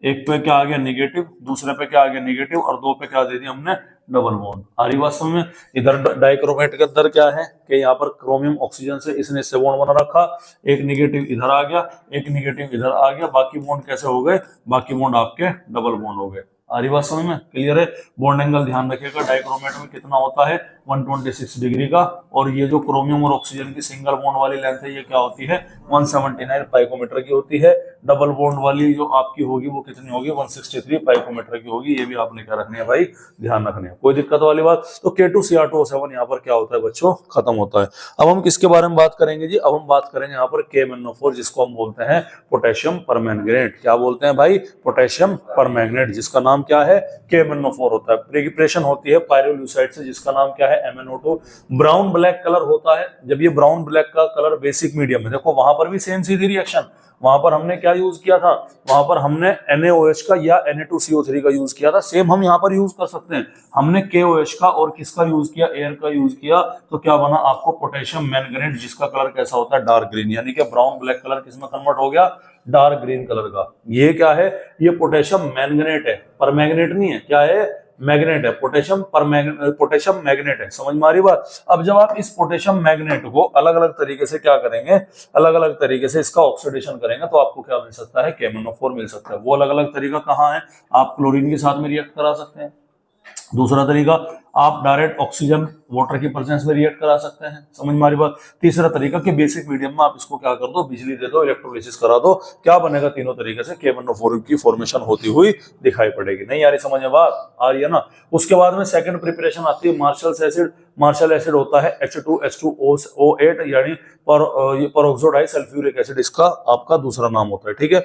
एक पे क्या आ गया? नेगेटिव, दूसरे पे क्या आ गया? नेगेटिव, और 2 पे क्या दे दिया हमने? Double bond. आ रही बात समझ में? इधर डाइक्रोमेट के अंदर क्या है कि यहाँ पर क्रोमियम ऑक्सीजन से इसने इससे बॉन्ड बना रखा, एक नेगेटिव इधर आ गया, एक नेगेटिव इधर आ गया, बाकी बॉन्ड कैसे हो गए? बाकी बॉन्ड आपके डबल बॉन्ड हो गए। आ रही बात समझ में? क्लियर है? बॉन्ड एंगल ध्यान रखिएगा, डाइक्रोमेट में कितना होता है? 126 डिग्री का, और ये जो क्रोमियम और ऑक्सीजन की सिंगल बॉन्ड वाली लेंथ है ये क्या होती है? 179 पाइकोमीटर की होती है। डबल बॉन्ड वाली जो आपकी होगी वो कितनी होगी? 163 पाइकोमीटर की होगी। ये भी आपने क्या रखनी है भाई? ध्यान रखनी है। कोई दिक्कत वाली बात? तो K2Cr2O7 यहाँ पर क्या होता है बच्चों? खत्म होता है। अब हम किसके बारे में बात करेंगे जी? अब हम बात करेंगे यहाँ पर KMnO4, जिसको हम बोलते हैं पोटेशियम परमैंगनेट। क्या बोलते हैं भाई? पोटेशियम परमैंगनेट, जिसका नाम क्या है? KMnO4 होता है। प्रेसिपिटेशन होती है पायरोल्यूसाइड से, जिसका नाम क्या है? MnO2। ब्राउन ब्लैक कलर होता है। जब ये ब्राउन ब्लैक का कलर बेसिक मीडियम है, देखो वहां पर भी सेम सीधी रिएक्शन, वहां पर हमने क्या यूज किया था, वहां पर हमने NaOH का या Na2CO3 का यूज किया था। सेम हम यहाँ पर यूज कर सकते हैं, हमने KOH का और किसका यूज किया, एयर का यूज किया, तो क्या बना आपको पोटेशियम मैंगनेट, जिसका कलर कैसा होता है, डार्क ग्रीन, यानी कि ब्राउन ब्लैक कलर किसमें कन्वर्ट हो गया, डार्क ग्रीन कलर का। ये क्या है, ये पोटेशियम मैंगनेट है, परमैंगनेट नहीं है, क्या है, मैग्नेट है, पोटेशियम मैग्नेट है। समझ में आ रही बात। अब जब आप इस पोटेशियम मैग्नेट को अलग अलग तरीके से क्या करेंगे, अलग अलग तरीके से इसका ऑक्सीडेशन करेंगे, तो आपको क्या मिल सकता है, KMnO4 मिल सकता है। वो अलग अलग तरीका कहाँ है, आप क्लोरीन के साथ में रिएक्ट करा सकते हैं। दूसरा तरीका, आप डायरेक्ट ऑक्सीजन वाटर की प्रेजेंस में रिएक्ट करा सकते हैं। समझ में आ रही बात। तीसरा तरीका कि बेसिक मीडियम में आप इसको क्या कर दो, बिजली दे दो, इलेक्ट्रोलिसिस करा दो, क्या बनेगा, तीनों तरीके से KMnO4 की फॉर्मेशन होती हुई दिखाई पड़ेगी। नहीं आ रही समझ में बात, आ रही है ना। उसके बाद में सेकंड प्रिपरेशन आती है मार्शल एसिड। मार्शल एसिड होता है H2H2O8 यानी परऑक्सो डाइसल्फ्यूरिक एसिड, इसका आपका दूसरा नाम होता है। ठीक है,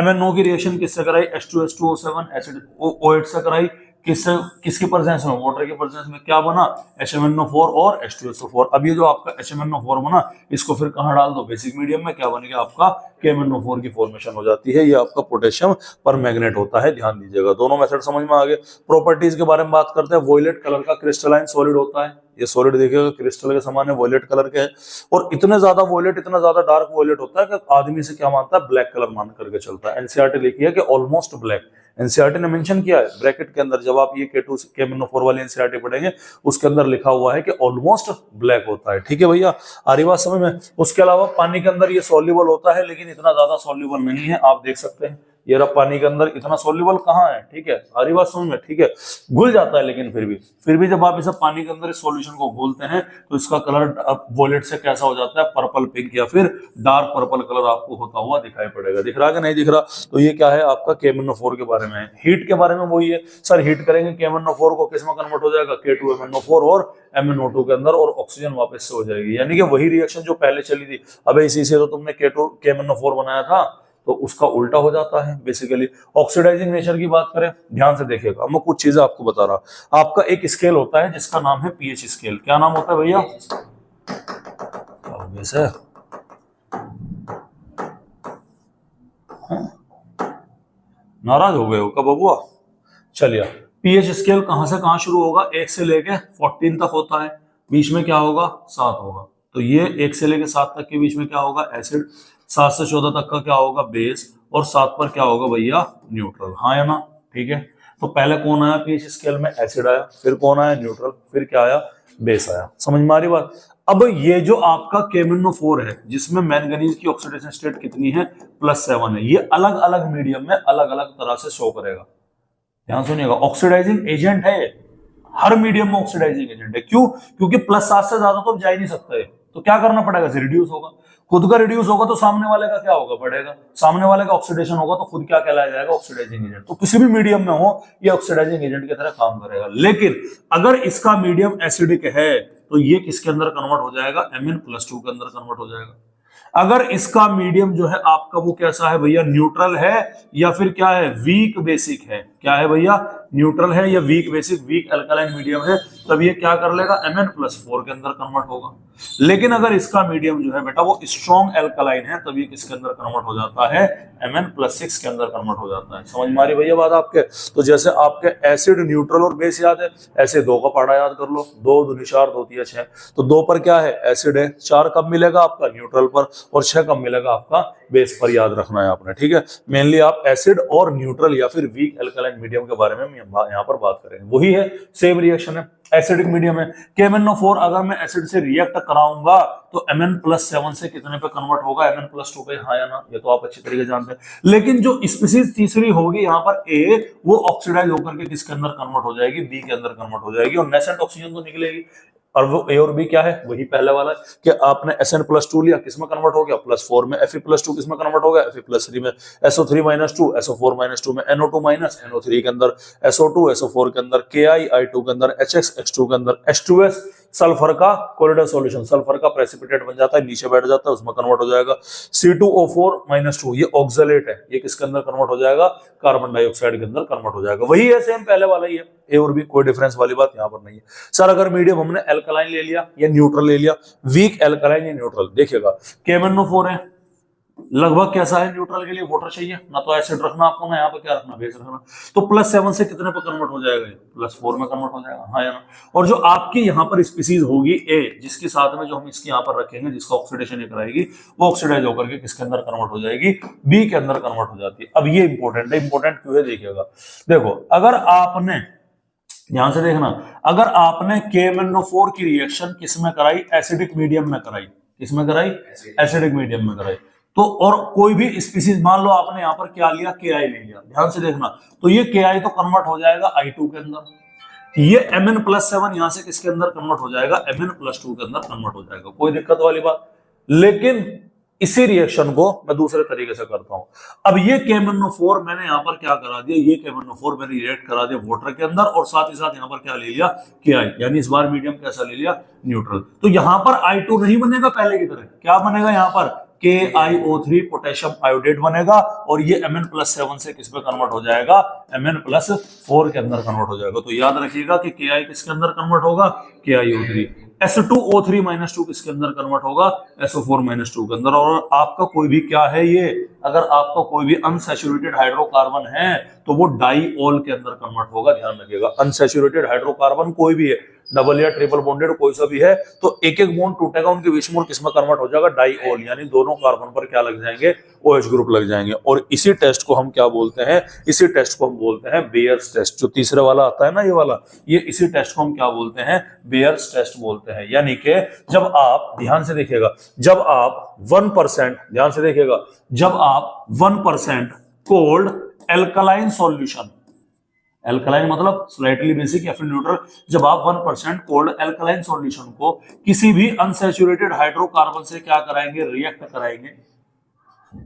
MnO की रिएक्शन किससे कराई, H2H2O7 एसिड O8 से कराई, किसकी प्रेजेंस में, वाटर की प्रेजेंस में, क्या बना, HMnO4 और H2SO4। अब ये जो आपका HMnO4 बना, इसको फिर कहां डाल दो, बेसिक मीडियम में, क्या बनेगा आपका, KMnO4 की फॉर्मेशन हो जाती है। ये आपका पोटेशियम परमैंगनेट होता है, ध्यान दीजिएगा। दोनों मेथड समझ में आ गए। प्रॉपर्टीज के बारे में बात करते हैं। वॉयलेट कलर का क्रिस्टलाइन सॉलिड होता है, ये सॉलिड देखिएगा क्रिस्टल के समान है, वॉयलेट कलर के है, और इतने ज्यादा वॉयलेट, इतना ज्यादा डार्क वॉयलेट होता है कि आदमी से क्या मानता है, ब्लैक कलर मान करके चलता है। एनसीईआरटी लिखी है कि ऑलमोस्ट ब्लैक, एनसीईआरटी ने मेंशन किया है ब्रैकेट के अंदर, जब आप ये KMnO4 वाली एनसीईआरटी पढ़ेंगे उसके अंदर लिखा हुआ है कि ऑलमोस्ट ब्लैक होता है। ठीक है भैया, आ रही बात समझ में। उसके अलावा पानी के अंदर ये सॉल्युबल होता है, लेकिन इतना ज्यादा सॉल्युबल नहीं है, आप देख सकते हैं ये रहा पानी के अंदर, इतना सॉल्युबल कहाँ है। ठीक है, आ रही बात समझ में। ठीक है, घुल जाता है, लेकिन फिर भी जब आप इसे पानी के अंदर इस सॉल्यूशन को घोलते हैं तो इसका कलर वॉयलेट से कैसा हो जाता है, पर्पल पिंक या फिर डार्क पर्पल कलर आपको होता हुआ दिखाई पड़ेगा। दिख रहा है कि नहीं दिख रहा। तो ये क्या है आपका KMnO4 के बारे में। हीट के बारे में वही है सर, हीट करेंगे KMnO4 को, किसमें कन्वर्ट हो जाएगा, K2MnO4 और MnO2 के अंदर, और ऑक्सीजन वापस से हो जाएगी, यानी कि वही रिएक्शन जो पहले चली थी। अब इसी से तो तुमने KMnO4 बनाया था, तो उसका उल्टा हो जाता है बेसिकली। ऑक्सीडाइजिंग नेचर की बात करें, ध्यान से देखिएगा, मैं कुछ चीजें आपको बता रहा। आपका एक स्केल होता है जिसका नाम है पीएच स्केल। क्या नाम होता है भैया, नाराज हो गए हो कब बबुआ। चलिए, पीएच स्केल कहां से कहां शुरू होगा, 1 से लेके 14 तक होता है, बीच में क्या होगा, 7 होगा। तो ये 1 से लेके 7 तक के बीच में क्या होगा, एसिड, 7 से 14 तक का क्या होगा, बेस, और 7 पर क्या होगा भैया, न्यूट्रल। हाँ या ना, ठीक है। तो पहले कौन आया पीएच स्केल में, एसिड आया, फिर कौन आया, न्यूट्रल, फिर क्या आया, बेस आया। समझ में आ रही बात। अब ये जो आपका KMnO4 है, जिसमें मैंगनीज की ऑक्सीडेशन स्टेट कितनी है, +7 है, ये अलग अलग मीडियम में अलग अलग तरह से शो करेगा। ध्यान सुनिएगा, ऑक्सीडाइजिंग एजेंट है, हर मीडियम में ऑक्सीडाइजिंग एजेंट है। क्यों, क्योंकि +7 से ज्यादा तो जा ही नहीं सकता है, तो क्या करना पड़ेगा, रिड्यूस होगा। खुद का रिड्यूस होगा तो सामने वाले का क्या होगा, बढ़ेगा। सामने वाले का ऑक्सीडेशन होगा तो खुद क्या कहलाया जाएगा, ऑक्सीडाइजिंग एजेंट। तो किसी भी मीडियम में हो, ये ऑक्सीडाइजिंग एजेंट की तरह काम करेगा। लेकिन अगर इसका मीडियम एसिडिक है तो ये किसके अंदर कन्वर्ट हो जाएगा, Mn+2 के अंदर कन्वर्ट हो जाएगा। अगर इसका मीडियम जो है आपका वो कैसा है भैया, न्यूट्रल है या फिर क्या है, वीक बेसिक है, क्या है भैया, न्यूट्रल है या weak basic, weak alkaline medium है, तब ये क्या कर लेगा, Mn+4 के अंदर कन्वर्ट होगा। लेकिन अगर इसका मीडियम जो है बेटा वो स्ट्रॉन्ग एल्कलाइन है, तब ये किसके अंदर कन्वर्ट हो जाता है, Mn+6 के अंदर कन्वर्ट हो जाता है। समझ में आ रही भैया बात आपके। तो जैसे आपके एसिड, न्यूट्रल और बेस याद है, ऐसे 2 का पढ़ा याद कर लो, 2 दूनी 4, 2 3 6। तो 2 पर क्या है, एसिड है, 4 कब मिलेगा आपका, न्यूट्रल पर, और 6 कब मिलेगा आपका, बेस पर। याद रखना है आपने, ठीक है। मेनली आप एसिड और न्यूट्रल या फिर वीक एल्कलाइन मीडियम के बारे में यहाँ पर बात करेंगे। वही है, सेम रिएक्शन है, एसिडिक मीडियम है। KMnO4 अगर मैं एसिड से रिएक्ट कराऊंगा तो Mn+7 से कितने पे कन्वर्ट होगा, Mn+2 पे, हाँ या ना, ये तो आप अच्छी तरीके से जानते हैं। लेकिन जो स्पीसीज तीसरी होगी यहाँ पर A, वो ऑक्सीडाइज होकर के किसके अंदर कन्वर्ट हो जाएगी, B के अंदर कन्वर्ट हो जाएगी, और नेसेंट ऑक्सीजन तो निकलेगी। और वो A और B क्या है, वही पहले वाला है कि आपने Sn+2 लिया, किसमें कन्वर्ट हो गया, +4 में। Fe+2 किसमें कन्वर्ट हो गया, Fe+3 में। SO3-2, SO4-2 में, NO2-, NO3 के अंदर, SO2, SO4 के अंदर, KI-I2 के अंदर, HX, H2 के अंदर, H2S सल्फर का कोलिडर सॉल्यूशन, सल्फर का प्रेसिपिटेट बन जाता है, नीचे बैठ जाता है, उसमें कन्वर्ट हो जाएगा। C2O4-2 ये ऑक्सलेट है, ये किसके अंदर कन्वर्ट हो जाएगा, कार्बन डाइऑक्साइड के अंदर कन्वर्ट हो जाएगा। वही है, सेम पहले वाला ही है, ए और बी, कोई डिफरेंस वाली बात यहाँ पर नहीं है। सर अगर मीडियम हमने एल्कलाइन ले लिया या न्यूट्रल ले लिया, वीक एल्कलाइन या न्यूट्रल, देखिएगा KMnO4 है, लगभग कैसा है, न्यूट्रल के लिए वाटर चाहिए ना, तो एसिड रखना आपको ना, यहाँ पे क्या रखना, बेस रखना। तो +7 से कितने पे कन्वर्ट हो जाएगा, +4 में कन्वर्ट हो जाएगा, हाँ या ना। और जो आपकी यहाँ पर स्पीसीज होगी ए, जिसके साथ में जो हम इसके यहाँ पर रखेंगे, जिसका ऑक्सीडेशन ये कराएगी, वो ऑक्सीडाइज होकर के किसके अंदर कन्वर्ट हो जाएगी, बी के अंदर कन्वर्ट हो जाती है। अब ये इंपॉर्टेंट है, इंपॉर्टेंट क्यों है देखिएगा। देखो अगर आपने ध्यान से देखना, अगर आपने KMnO4 की रिएक्शन किसमें कराई, एसिडिक मीडियम में कराई, किसमें कराई, एसिडिक मीडियम में कराई, तो और कोई भी स्पीसीज, मान लो आपने यहाँ पर क्या लिया, Ki ले लिया, ध्यान से देखना, तो ये Ki तो कन्वर्ट हो जाएगा I2 के अंदर, ये Mn+7 यहां से किसके अंदर कन्वर्ट हो जाएगा, Mn+2 के अंदर कन्वर्ट हो जाएगा, कोई दिक्कत वाली बात। लेकिन इसी रिएक्शन को मैं दूसरे तरीके से करता हूं। अब ये KMnO4 मैंने यहां पर क्या करा दिया, ये KMnO4 मैंने रिएक्ट करा दिया वाटर के अंदर, और साथ ही साथ यहां पर क्या ले लिया, Ki, यानी इस बार मीडियम कैसा ले लिया, न्यूट्रल। तो यहां पर I2 नहीं बनेगा पहले की तरह, क्या बनेगा यहाँ पर, KiO3 पोटेशियम आयोडेट बनेगा, और ये Mn+7 से किस पे कन्वर्ट हो जाएगा, Mn+4 के अंदर कन्वर्ट हो जाएगा। तो याद रखिएगा कि Ki किसके अंदर कन्वर्ट होगा, KiO3। S2O3-2 किसके अंदर कन्वर्ट होगा, SO4-2 के अंदर। और आपका कोई भी क्या है ये, अगर आपका कोई भी अनसैचुरेटेड हाइड्रोकार्बन है तो वो डाईओल के अंदर कन्वर्ट होगा, ध्यान रखिएगा। अनसैचुरेटेड हाइड्रोकार्बन कोई भी है, डबल या ट्रिपल बॉन्डेड कोई सा भी है, तो एक एक बॉन्ड टूटेगा, उनके बीच में किसमें कन्वर्ट हो जाएगा, डाईओल, यानी दोनों कार्बन पर क्या लग जाएंगे, OH ग्रुप लग जाएंगे। और इसी टेस्ट को हम क्या बोलते हैं, इसी टेस्ट को हम बोलते हैं बेयर्स टेस्ट। जो तीसरे वाला आता है ना ये वाला, ये इसी टेस्ट को हम क्या बोलते हैं, बेयर्स टेस्ट बोलते हैं। यानी कि जब आप ध्यान से देखिएगा, जब आप 1%, ध्यान से देखिएगा, जब आप 1% कोल्ड एल्कलाइन सॉल्यूशन, एल्कलाइन मतलब स्लाइटली बेसिक या फिर न्यूट्रल, जब आप 1% कोल्ड एल्कलाइन सॉल्यूशन को किसी भी अनसैचुरेटेड हाइड्रोकार्बन से क्या कराएंगे, रिएक्ट कराएंगे,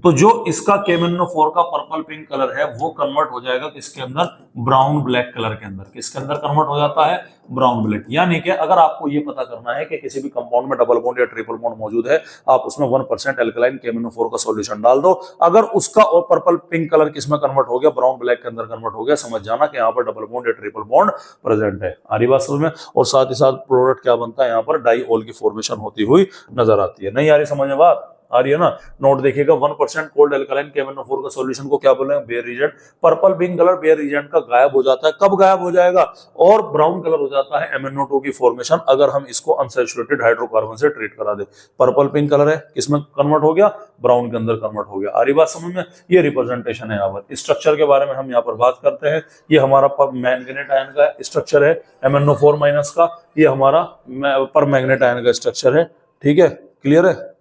तो जो इसका KMnO4 का पर्पल पिंक कलर है वो कन्वर्ट हो जाएगा किसके अंदर, ब्राउन ब्लैक कलर के अंदर। किसके अंदर कन्वर्ट हो जाता है, ब्राउन ब्लैक। यानी कि अगर आपको ये पता करना है कि किसी भी कंपाउंड में डबल बॉन्ड या ट्रिपल बॉन्ड मौजूद है, आप उसमें 1% एल्कलाइन KMnO4 का सॉल्यूशन डाल दो, अगर उसका और पर्पल पिंक कलर किसमें कन्वर्ट हो गया, ब्राउन ब्लैक के अंदर कन्वर्ट हो गया, समझ जाना कि यहाँ पर डबल बॉन्ड या ट्रिपल बॉन्ड प्रेजेंट है। आ रही बात समझ में। और साथ ही साथ प्रोडक्ट क्या बनता है, यहाँ पर डाईओल की फॉर्मेशन होती हुई नजर आती है। नहीं आ रही समझ में बात, आ रही है ना। नोट देखिएगा, 1% कोल्ड एल्कलाइन KMnO4 का सॉल्यूशन को क्या बोलेंगे, Baeyer reagent. Purple pink colour Baeyer reagent का गायब हो जाता है, कब गायब हो जाएगा, और ब्राउन कलर हो जाता है MnO2 की फॉर्मेशन, अगर हम इसको अनसैचुरेटेड हाइड्रोकार्बन से ट्रीट करा दे। पर्पल पिंक कलर है, किसमें कन्वर्ट हो गया, ब्राउन के अंदर कन्वर्ट हो गया। आ रही बात समझ में। ये रिप्रेजेंटेशन है। यहाँ पर स्ट्रक्चर के बारे में हम यहाँ पर बात करते हैं। ये हमारा मैंगनीट आयन का स्ट्रक्चर है MnO4- का, ये हमारा पर मैग्नेट आयन का स्ट्रक्चर है। ठीक है, क्लियर है।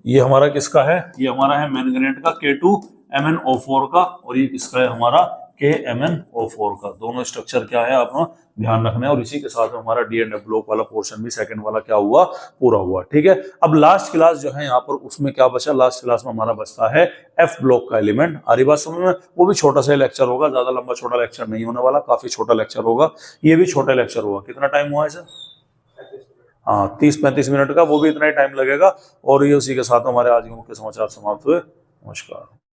ये हमारा किसका है, ये हमारा है मैंगनीट का K2MnO4 का, और ये किसका है हमारा KMnO4 का। दोनों स्ट्रक्चर क्या है आपको ध्यान रखना है। और इसी के साथ हमारा D&F ब्लॉक वाला पोर्शन भी सेकंड वाला क्या हुआ, पूरा हुआ। ठीक है, अब लास्ट क्लास जो है यहाँ पर उसमें क्या बचा, लास्ट क्लास में हमारा बचता है F ब्लॉक का एलिमेंट। आ रही बात समझ में। वो भी छोटा सा लेक्चर होगा, ज्यादा लंबा छोटा लेक्चर नहीं होने वाला, काफी छोटा लेक्चर होगा। ये भी छोटा लेक्चर होगा। कितना टाइम हुआ है सर, हाँ 30-35 मिनट का, वो भी इतना ही टाइम लगेगा। और ये उसी के साथ हमारे आज के मुख्य समाचार समाप्त हुए। नमस्कार।